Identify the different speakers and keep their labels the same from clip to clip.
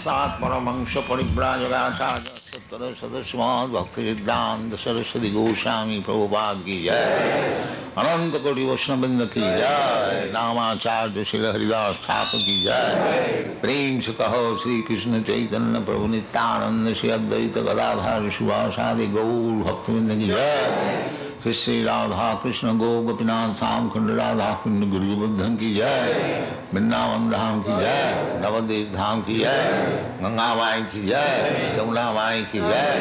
Speaker 1: सात परमहंस परिव्राजकाचार्य सत्तर सदस्यमाद भक्ति सिद्धांत सरस्वती गोस्वामी प्रभुपाद की जय। अनंत कोटि वैष्णववृंद की जय। नामाचार्य श्री हरिदास ठाकुर की जय। प्रेम से कहो श्री कृष्ण चैतन्य प्रभु नित्यानंद श्री अद्वैत गदाधर सुभाषादि गौर भक्तवृंद की जय। श्री श्री राधा कृष्ण गो गोपीनाथ श्याम कुंड राधा कुंड गुरुबुद्धन की जय। वृंदावन धाम की जय। नवद्वीप धाम की जय। गंगा माई की जय। जमुना माई की जय।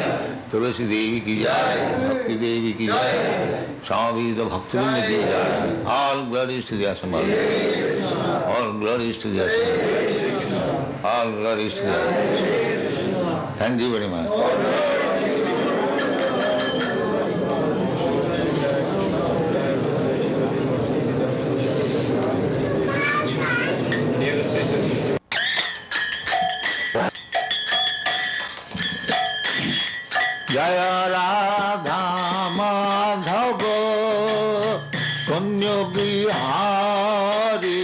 Speaker 1: तुलसी देवी की जय। भक्ति देवी की जय। स्वामी भक्तवृंद की जय। All glories to their Samarth. All glories to their Samarth. All glories to their. Thank you very much. जय राधा माधव कुंज बिहारी।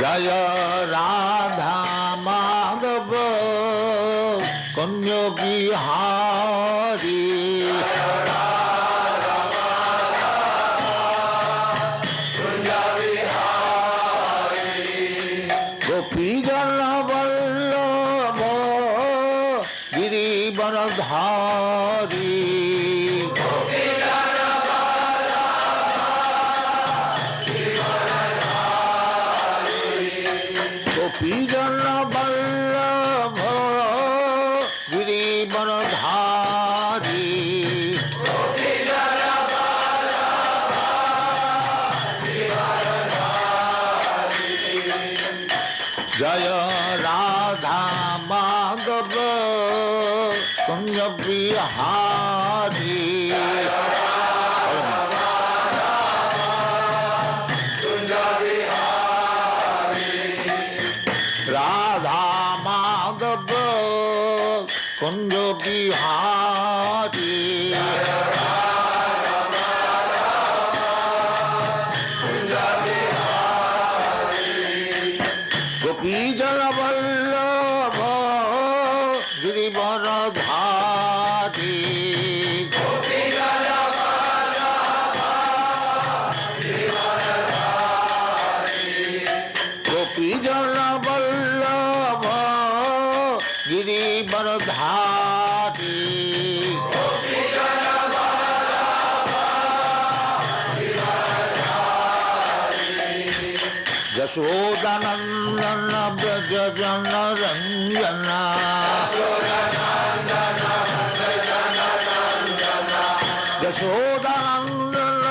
Speaker 1: जय राधा माधव कुंज बिहारी। धारी गोपी जन वल्लभ गिरिवर धारी। जय राधा माधव कुंज बिहारी। राधा माधव कुंज बिहारी। गोपी जन वल्लभ गिरिवर धारी। गोपी जन वल्लभ गिरिवर धारी। यशोदानंदन ब्रज जन रंजन। यशोदानंदन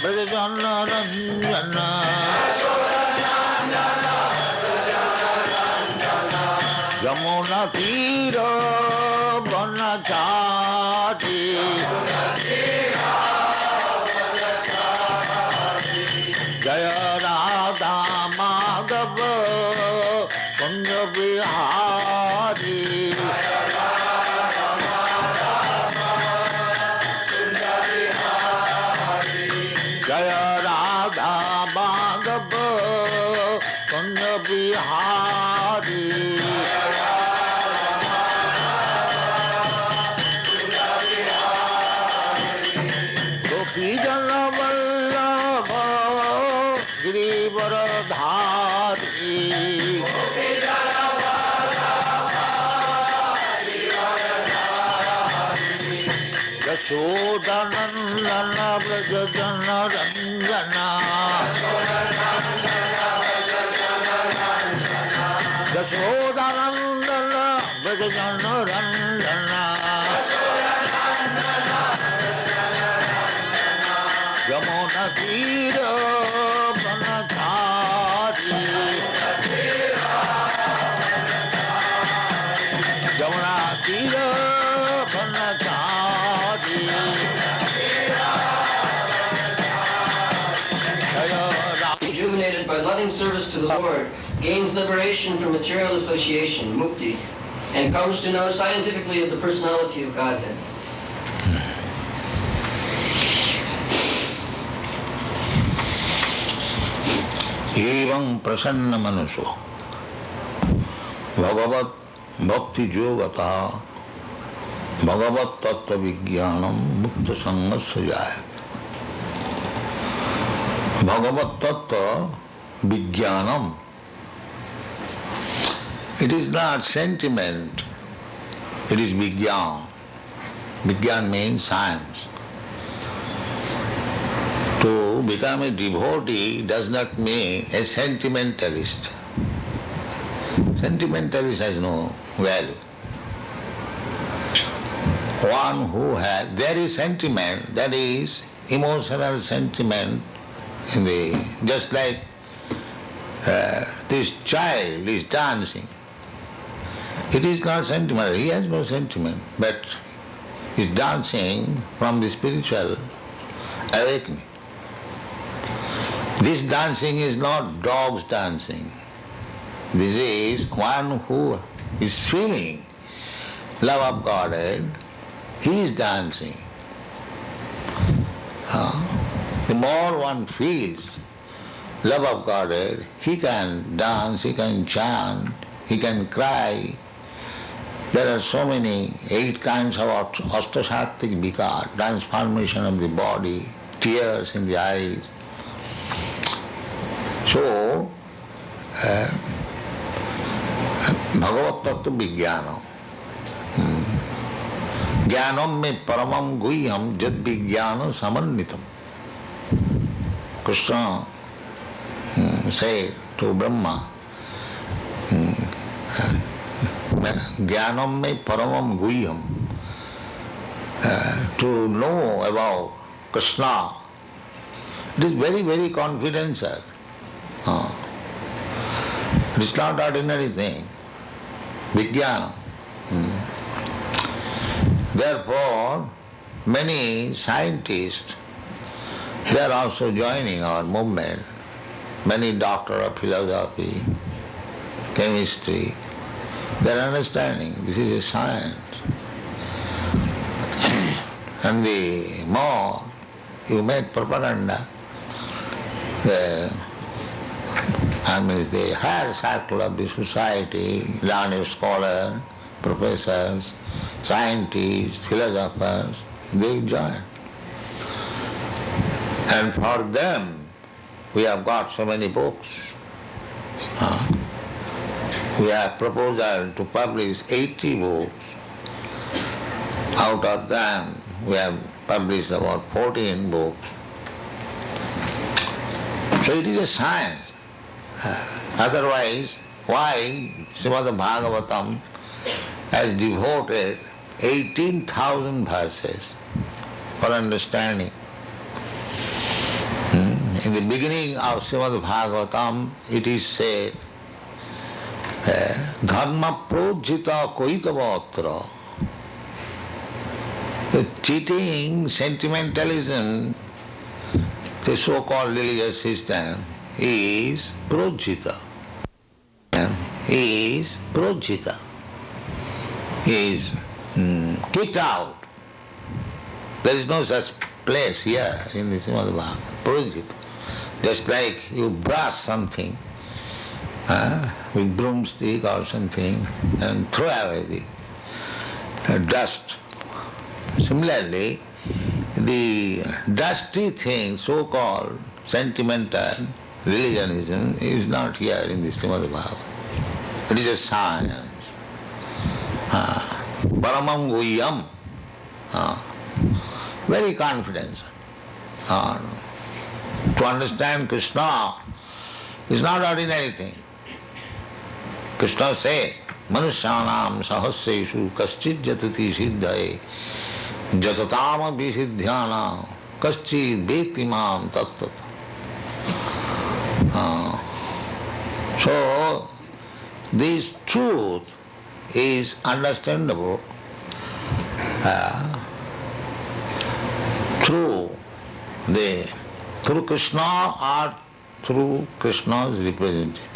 Speaker 1: ब्रज जन रंजन। यमुना तीर बनचारी। जय राधा माधव कुंज बिहारी। जय राधा माधव कुंज बिहारी। गोपी जन वल्लभ गिरिवर धारी। यशोदानंदन ब्रज जन रंजन। यशोदानंदन ब्रज जन रंजन। यमुना तीर बनचारी। यमुना तीर बनचारी।
Speaker 2: Rejuvenated by loving service to the Lord, gains liberation from material association, mukti, and comes to know scientifically of the personality of Godhead.
Speaker 1: एवं प्रसन्न मनसो भगवत भक्ति योगता भगवत तत्व विज्ञानम मुक्त संग जाए। भगवत तत्व विज्ञानम, it is not sentiment, it is vigyan. Vigyan means science. To become a devotee does not mean a sentimentalist. Sentimentalist has no value. One who has, there is sentiment, that is emotional sentiment in the, just like this child is dancing. It is not sentimental, he has no sentiment, but is dancing from the spiritual awakening. This dancing is not dogs dancing. This is one who is feeling love of Godhead, he is dancing. The more one feels love of Godhead, he can dance, he can chant, he can cry. There are so many, 8 kinds of ashtasattvik vikar, transformation of the body, tears in the eyes. So, Bhagavat Tattva Vijnanam. Jnanam me paramam guhyam jad vijnana samannitam. Krishna said to Brahma, Jnanam me paramam guhyam, to know about Krishna, it is very, very confidential. It is not ordinary thing. Vijnana. Therefore, many scientists, they are also joining our movement. Many doctors of philosophy, chemistry, they are understanding this is a science. And the more you make propaganda, the higher circle of the society, learned scholars, professors, scientists, philosophers, they join. And for them, we have got so many books. We have proposal to publish 80 books. Out of them, we have published about 14 books. So it is a science. Otherwise, why Srimad Bhagavatam has devoted 18,000 verses for understanding? In the beginning of Srimad Bhagavatam, it is said, Dharma projita koitavatra. The cheating, sentimentalism, the so-called religious system is projita. Is projita. Is kicked out. There is no such place here in the Srimad Bhagavatam. Projita. Just like you brush something with broomstick or something and throw away the dust. Similarly, the dusty thing, so-called sentimental religionism, is not here in the Srimad Bhagavatam. It is a science. Paramam guhyam. Very confidential. To understand Krishna is not ordinary thing. Krishna says, Manusyanam sahasreshu kaschid jatati siddhaye jatatama visiddhyana kaschid vetimam tattat. So, this truth is understandable through Krishna or through Krishna's representative.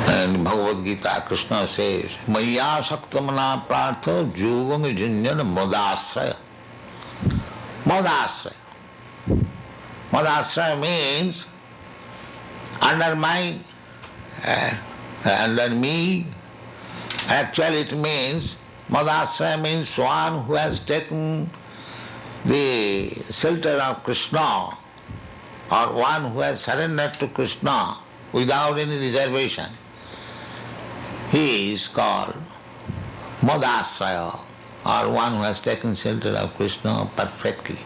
Speaker 1: And Bhagavad Gita, Krishna says, Maya Saktamana Partha Jugam Junjana Madasraya. Madasraya. Madhasraya means under under me. Actually it means, Madhasraya means one who has taken the shelter of Krishna, or one who has surrendered to Krishna without any reservation. He is called Madhasraya, or one who has taken shelter of Krishna perfectly.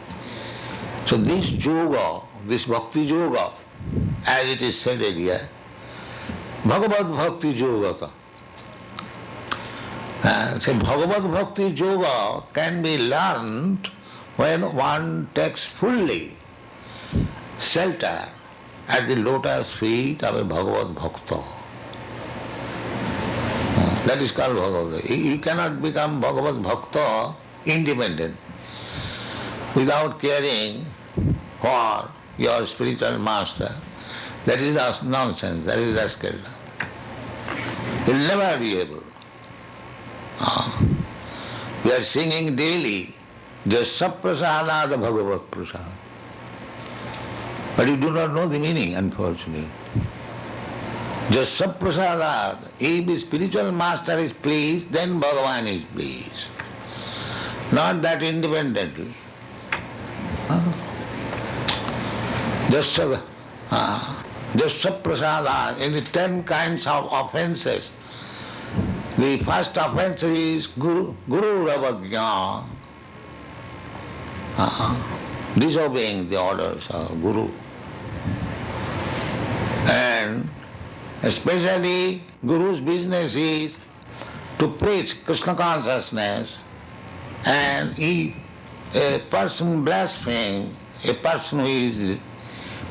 Speaker 1: So this yoga, this bhakti yoga, as it is said here, Bhagavad Bhakti Yoga. So Bhagavad Bhakti Yoga can be learned when one takes fully shelter at the lotus feet of a Bhagavad Bhakta. That is called Bhagavad. You cannot become Bhagavad Bhakta independent without caring for your spiritual master. That is nonsense, that is rascal. You will never be able. We are singing daily, Jasya Prasadad Bhagavat Prasad. But you do not know the meaning, unfortunately. Jasya Prasadad, if the spiritual master is pleased, then Bhagavan is pleased. Not that independently. Jasya Prasadad, in the 10 kinds of offences, the first offence is Guru Ravagya, disobeying the orders of Guru. And especially Guru's business is to preach Krishna consciousness, and if a person blasphemes, a person who is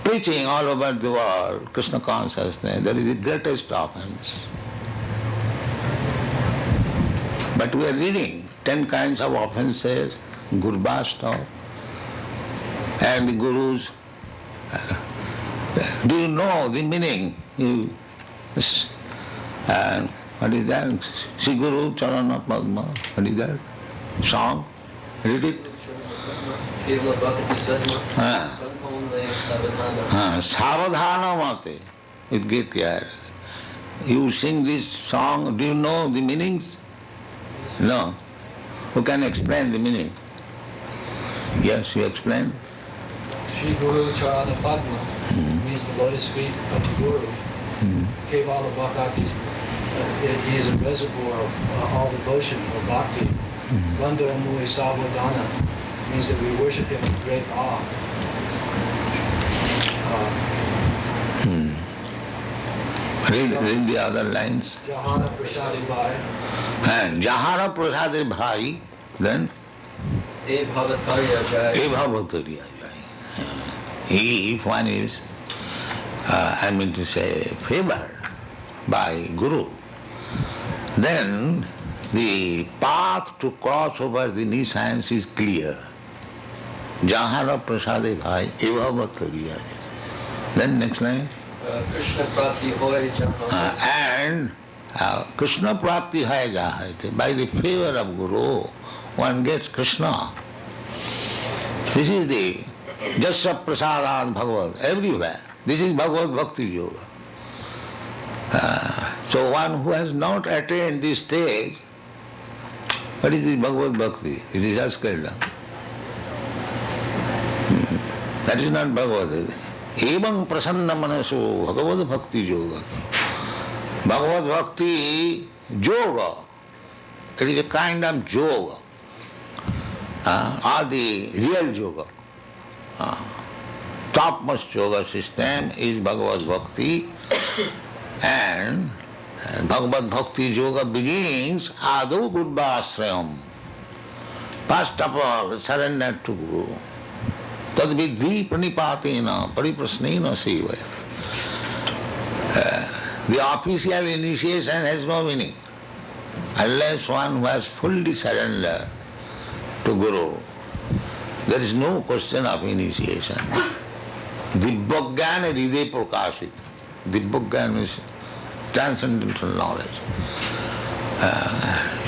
Speaker 1: preaching all over the world Krishna consciousness, that is the greatest offense. But we are reading 10 kinds of offences, Gurbhasta, and the Gurus. Do you know the meaning? What is that? Sri Guru Charana Padma. What is that? Song? Read it. Savadhana Mate. It get clear. You sing this song, do you know the meanings? No. Who can explain the meaning? Yes, you explain.
Speaker 3: Sri Guru Charana Padma means the lotus feet of the Guru. Kevala Bhakti, he is a reservoir of all devotion or bhakti. Gandha Mui Savadhana means that we worship him with great awe.
Speaker 1: Read the other lines.
Speaker 3: Jahana Prasadi Bhai.
Speaker 1: And Jahana Prasadi Bhai, then?
Speaker 2: E Bhavatarya Jai.
Speaker 1: E Bhavatarya Jai. If one is, favored by Guru, then the path to cross over the nescience is clear. Jahana Prasadi Bhai, E Bhavatarya Jai. Then next line.
Speaker 2: Krishna Prapti Hoy Jahana.
Speaker 1: And Krishna Prapti Hai Jahate. By the favor of Guru, one gets Krishna. This is the Jasya Prasadad Bhagavad, everywhere. This is Bhagavad Bhakti Yoga. So one who has not attained this stage, what is this Bhagavad Bhakti? It is just Krishna. That is not Bhagavad. Evam prasanna manaso Bhagavad Bhakti Yoga. Bhagavad Bhakti Yoga, it is a kind of yoga, or the real yoga. Topmost yoga system is Bhagavad Bhakti, and Bhagavad Bhakti Yoga begins Adu Gurvasrayam. First of all, surrender to Guru. Tad vidhi pranipatena pariprasnena sevaya. The official initiation has no meaning unless one who has fully surrendered to Guru. There is no question of initiation. Dibbagyan hriday prakashit. Dibbagyan means transcendental knowledge.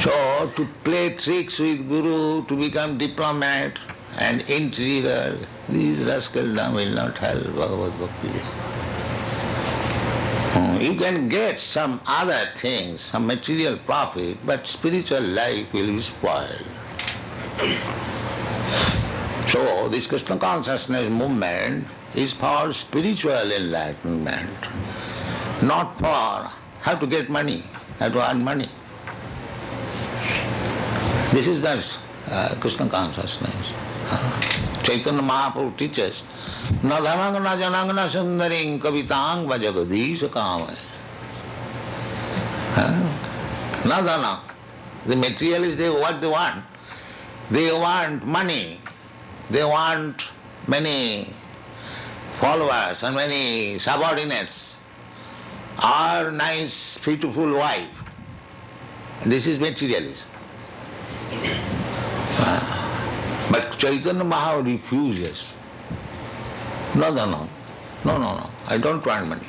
Speaker 1: So to play tricks with Guru, to become diplomat, and intriguer, these rascals will not help Bhagavad Bhakti. You can get some other things, some material profit, but spiritual life will be spoiled. So this Krishna consciousness movement is for spiritual enlightenment, not for how to get money, how to earn money. This is the Krishna consciousness. Chaitanya Mahaprabhu teaches, na dhanang na janang na sundaring kavitang vajagadisha kama. Na dhanang. The materialists, what they want? They want money. They want many followers and many subordinates, or nice, beautiful wife. This is materialism. But Chaitanya Mahaprabhu refuses. No, I don't want money.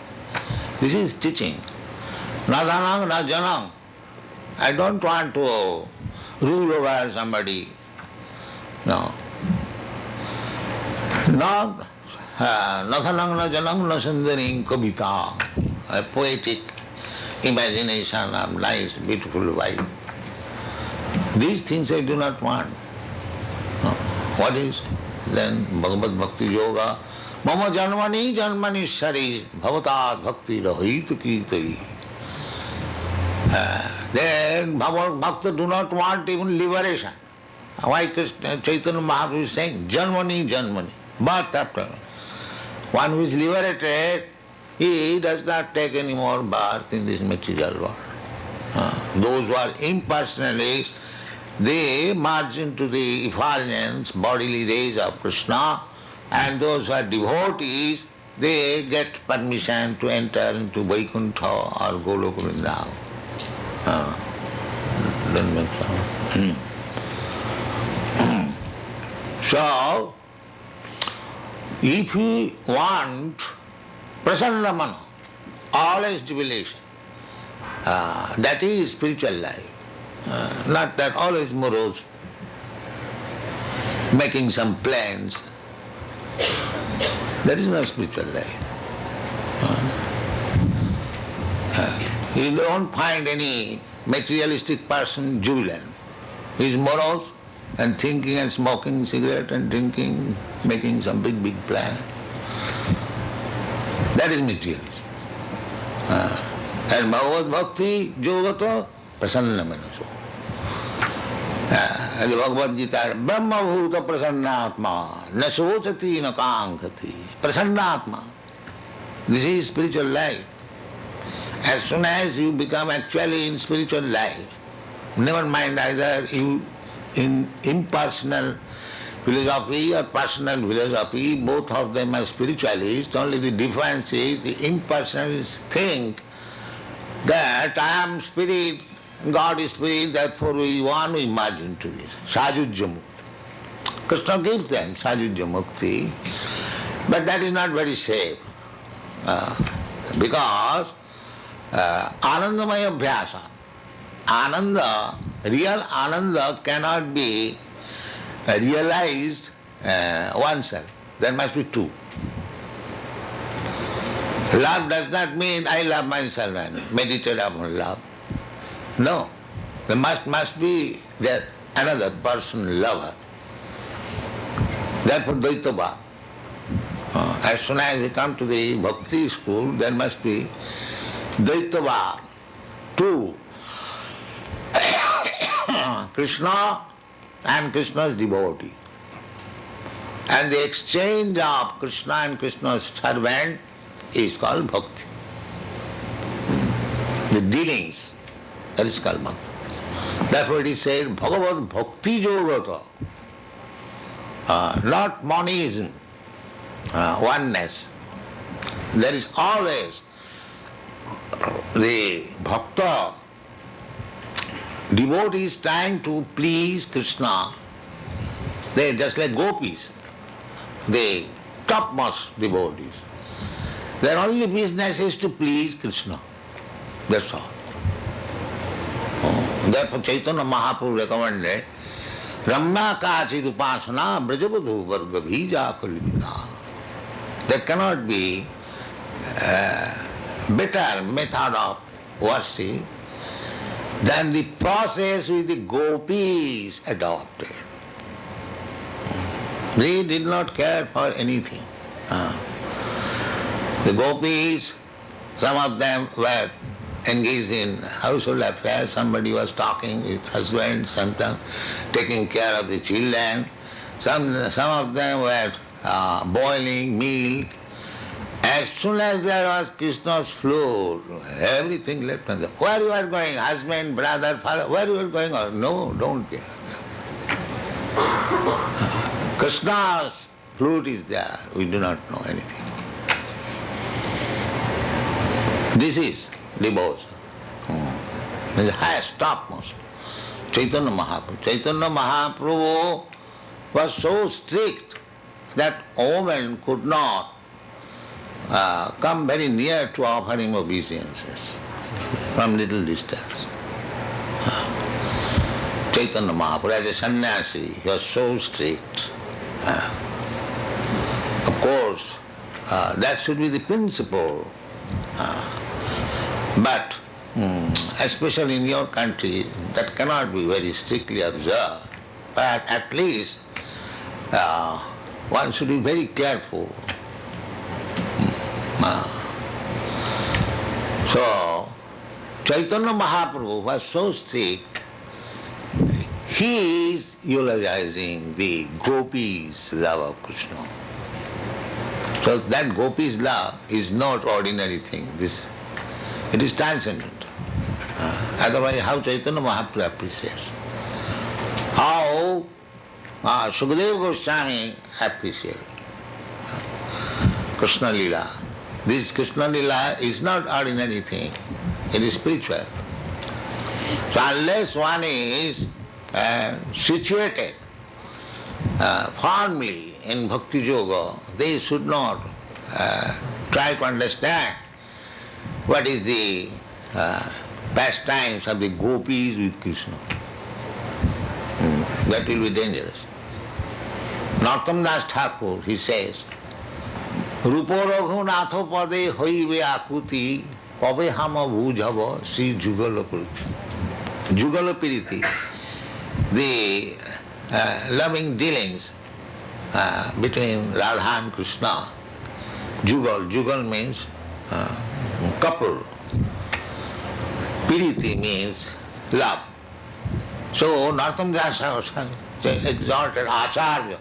Speaker 1: This is teaching. Na dhanang, na janang. I don't want to rule over somebody. No. Not na dhanang, na janang, na sundaring kavita. A poetic imagination of nice, beautiful wife. These things I do not want. What is then Bhagavad Bhakti Yoga? Mama janmani janmani shari bhavatat bhakti rahit kirtai. Then Bhagavad Bhakta do not want even liberation. Why Chaitanya Mahaprabhu is saying janmani janmani, birth after. One who is liberated, he does not take any more birth in this material world. Those who are impersonalists, they merge into the effulgence, bodily rays of Krishna, and those who are devotees, they get permission to enter into Vaikuntha or Goloka Vrindavan. Doesn't make sense. So, if you want prasanna mana, always jubilation, that is spiritual life. Not that always morose, making some plans. That is not spiritual life. You don't find any materialistic person jubilant. He is morose and thinking and smoking cigarette and drinking, making some big plan. That is materialism. And Bhagavad Bhakti Yogata prasanna manaso. The Bhagavad Gita, Brahma bhuta prasannatma, na sochati na kankati. Prasannatma. This is spiritual life. As soon as you become actually in spiritual life, never mind either you in impersonal philosophy or personal philosophy, both of them are spiritualists, only the difference is the impersonalists think that I am spirit, God is spirit, therefore we want to merge into this. Sajujya Mukti. Krishna gives them Sajujya Mukti, but that is not very safe. Because Anandamaya Abhyasa, Ananda, real Ananda cannot be realized oneself. There must be two. Love does not mean I love myself and meditate upon love. No. There must be that another person lover. Therefore Dvaitava. As soon as we come to the Bhakti school, there must be Dvaitava, two. Krishna and Krishna's devotee. And the exchange of Krishna and Krishna's servant is called Bhakti. The dealings, that is called Bhakti. Therefore it is said, Bhagavad Bhakti Yogata, not monism, oneness. There is always the Bhakta, devotee is trying to please Krishna. They are just like gopis, the topmost devotees. Their only business is to please Krishna. That's all. Therefore Chaitanya Mahaprabhu recommended रम्या काचिद उपासना ब्रजवधु वर्ग भीजा कल्पिता. There cannot be better method of worship than the process which the gopis adopted. They did not care for anything. The gopis, some of them were engaged in household affairs. Somebody was talking with husband, sometimes taking care of the children. Some of them were boiling milk. As soon as there was Krishna's floor, everything left on the. Where you are going, husband, brother, father, where you are going? No, don't care. Krishna's flute is there. We do not know anything. This is devotion. The highest, topmost. Chaitanya Mahaprabhu. Chaitanya Mahaprabhu was so strict that a woman could not come very near to offer him obeisances from little distance. Chaitanya Mahaprabhu, as a sannyasi, he was so strict. Of course, that should be the principle. But especially in your country, that cannot be very strictly observed. But at least one should be very careful. So, Chaitanya Mahaprabhu was so strict, he is eulogizing the gopis' love of Krishna. So that gopis' love is not ordinary thing. It is transcendent. Otherwise, how Chaitanya Mahaprabhu appreciates? How Sukadeva Goswami appreciates Krishna Lila. This Krishna Lila is not ordinary thing. It is spiritual. So unless one is situated firmly in Bhakti Yoga, they should not try to understand what is the pastimes of the gopis with Krishna. That will be dangerous. Narottam Das Thakur, he says, Rupo Raghunatho pade hoibe akuti pabe hama bhujhava Sri Jugalapiriti. Jugalapiriti, the loving dealings between Radha and Krishna. Jugal means couple. Piriti means love. So Narottam Das exalted Acharya.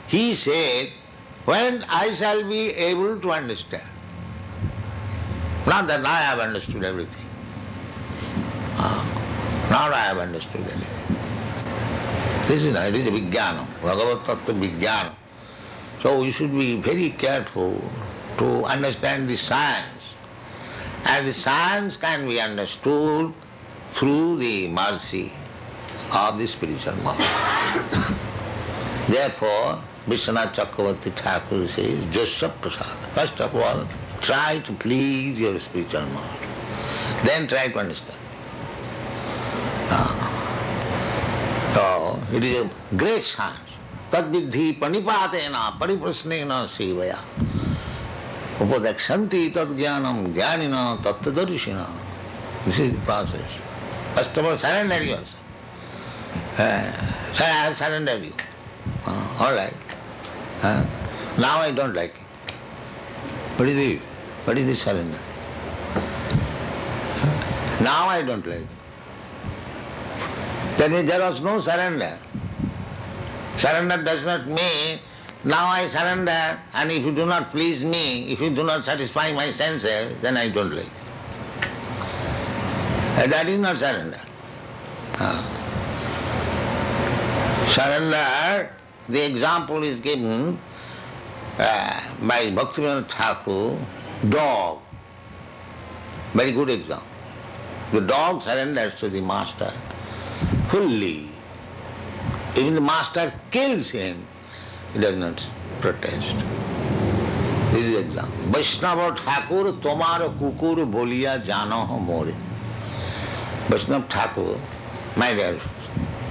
Speaker 1: He said, when I shall be able to understand, not that I have understood everything. Not I have understood anything. It is a Vijnana, Bhagavad Tattva Vijnana. So we should be very careful to understand the science. And the science can be understood through the mercy of the spiritual master. Therefore, Vishwanath Chakravarti Thakur says, Jasya Prasad. First of all, try to please your spiritual master. Then try to understand. So, it is a great science. Tad vidhi panipatena pariprasnena sevaya. Upadekshanti tad jnanam jnanina tattadarishina. This is the process. First of all, surrender yourself. Say, I have surrendered you. All right. Now I don't like it. What is it? What is this surrender? Now I don't like it. That means there was no surrender. Surrender does not mean, now I surrender, and if you do not please me, if you do not satisfy my senses, then I don't like it. That is not surrender. Surrender, the example is given by Bhaktivinoda Thakur, dog. Very good example. The dog surrenders to the master fully. Even the master kills him, he does not protest. This is the example. Vaishnava Thakur tomar kukur boliya jano ho more. Vaishnava Thakur, my dear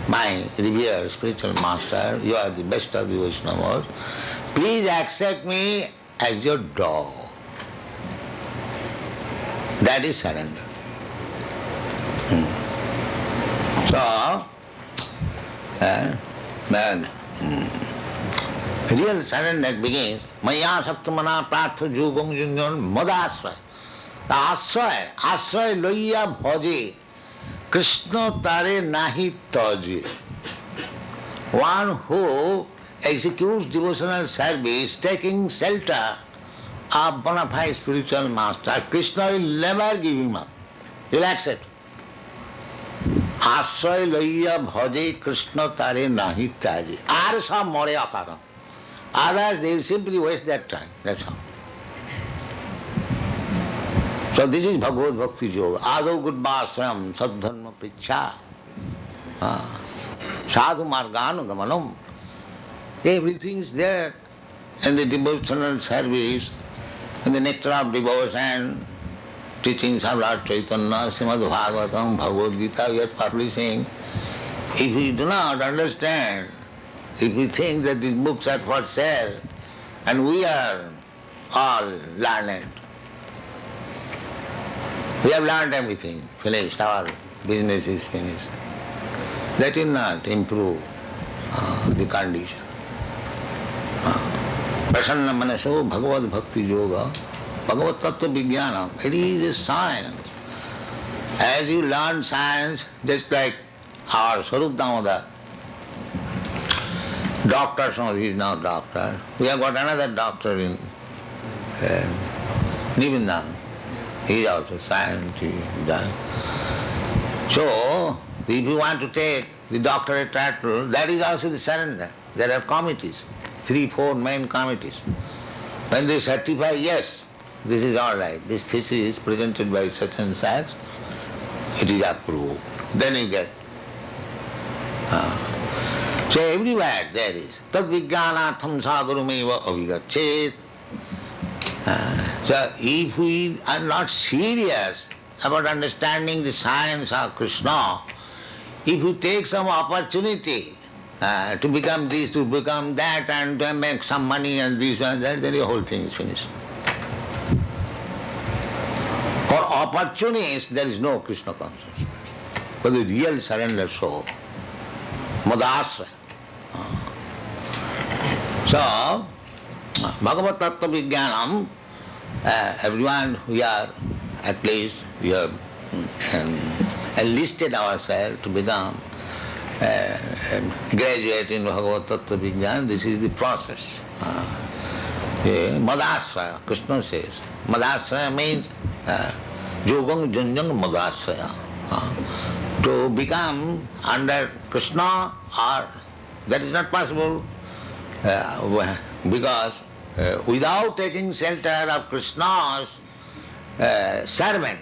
Speaker 1: my revered spiritual master, you are the best of the Vaishnavas, please accept me as your dog. That is surrender. So, then real surrender begins, Maya Saptamana Pratha Jugong Junyon Madasraya. The Asraya Loya Bhaje, Krishna Tare Nahi Taje. One who executes devotional service, taking shelter of bona fide spiritual master, Krishna will never give him up. He will accept. Asraya Loya Bhaje, Krishna Tare Nahi Taje. Arsa More Akara. Others, they will simply waste their time. That's all. So this is Bhagavad Bhakti Yoga. Ado Gudbhasram Sadharma Pricha. Sadhu Marganu Gamanam. Everything is there in the devotional service, in the nectar of devotion, teachings of Lord Chaitanya, Srimad Bhagavatam, Bhagavad Gita, we are publishing. If we do not understand, if we think that these books are for sale, and we are all learned, we have learned everything, finished, our business is finished. That will not improve the condition. Prasanna Manaso Bhagavad Bhakti Yoga, Bhagavad Tattva Vijnanam, it is a science. As you learn science, just like our Swarup Damodar, doctor, so he is now doctor. We have got another doctor in Nivindan. He is also scientist. So, if you want to take the doctorate title, that is also the surrender. There are committees, 3-4 main committees. When they certify, yes, this is all right, this thesis is presented by such and such, it is approved. Then you get. So everywhere there is. Tad vijnanatham sagarumeva avigachet. So if we are not serious about understanding the science of Krishna, if you take some opportunity to become this, to become that, and to make some money and this and that, then the whole thing is finished. For opportunists, there is no Krishna consciousness. For the real surrender soul, Madasraya. So, Bhagavad Tattva Vijnanam, everyone we are, at least we have enlisted ourselves to become graduate in Bhagavad Tattva Vijnana. This is the process. Madasraya, Krishna says. Madasraya means Yogam Junjang Madasraya. To become under Krishna, or that is not possible because without taking shelter of Krishna's servant,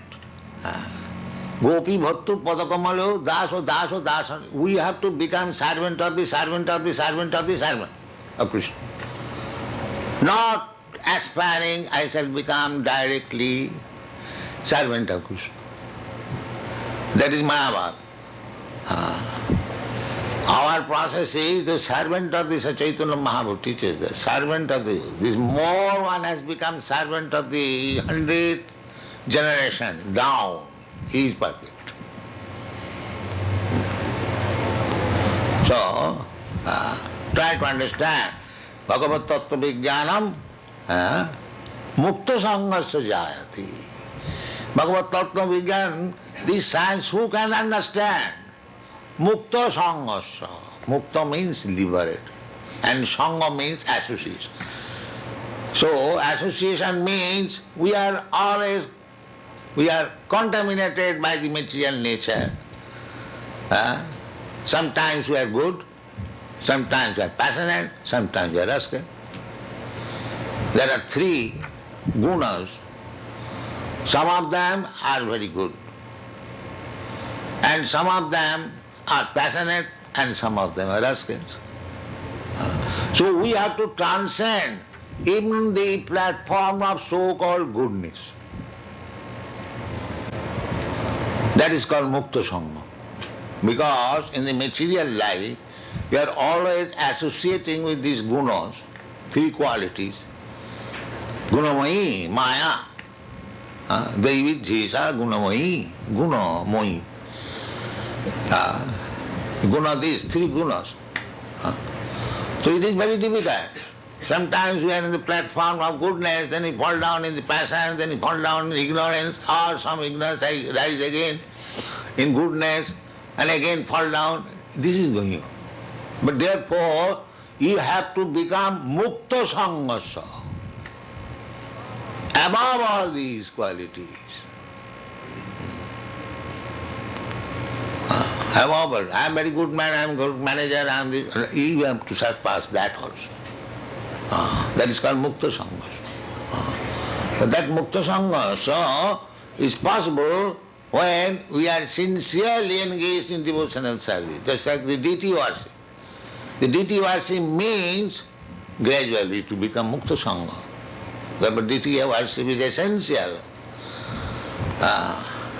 Speaker 1: Gopi Bhattu Padakamalo, Daso, we have to become servant of the servant of the servant of the servant of Krishna. Not aspiring, I shall become directly servant of Krishna. That is Mayavad. Our process is the servant of the Chaitanya Mahaprabhu teaches the servant of the, this more one has become servant of the 100th generation down. He is perfect. So, try to understand. Bhagavad Tattva Vijnanam Mukta Sanghasya Jayati. Bhagavad Tattva Vijnanam, this science who can understand? Mukta Sanghasya. Mukta means liberate. And Sangha means association. So, association means we are contaminated by the material nature. Sometimes we are good, sometimes we are passionate, sometimes we are rascal. There are 3 gunas. Some of them are very good, and some of them are passionate, and some of them are rascals. So we have to transcend even the platform of so-called goodness. That is called Mukta Sangha. Because in the material life, you are always associating with these gunas, three qualities. Gunamayi, Maya. Devi Jesa Gunamayi, Gunamoyi. Guna, these three gunas. So it is very difficult. Sometimes we are in the platform of goodness, then we fall down in the passion, then we fall down in ignorance, or some ignorance rise again in goodness, and again fall down. This is going on. But therefore, you have to become mukta sangasa, above all these qualities. Above all, I am very good man, I am a good manager, I am this. You have to surpass that also. That is called mukta sangasa. But that mukta sangasa is possible when we are sincerely engaged in devotional service, just like the deity worship. The deity worship means gradually to become mukta sangha. But deity worship is essential.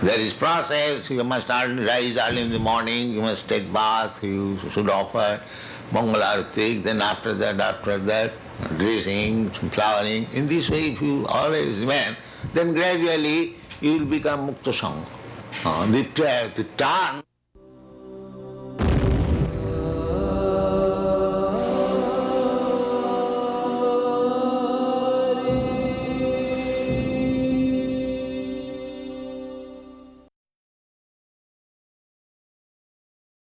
Speaker 1: There is process, you must rise early in the morning, you must take bath, you should offer Mangalarti, then after that, dressing, flowering. In this way, if you always remain, then gradually you will become mukta sangha. The turn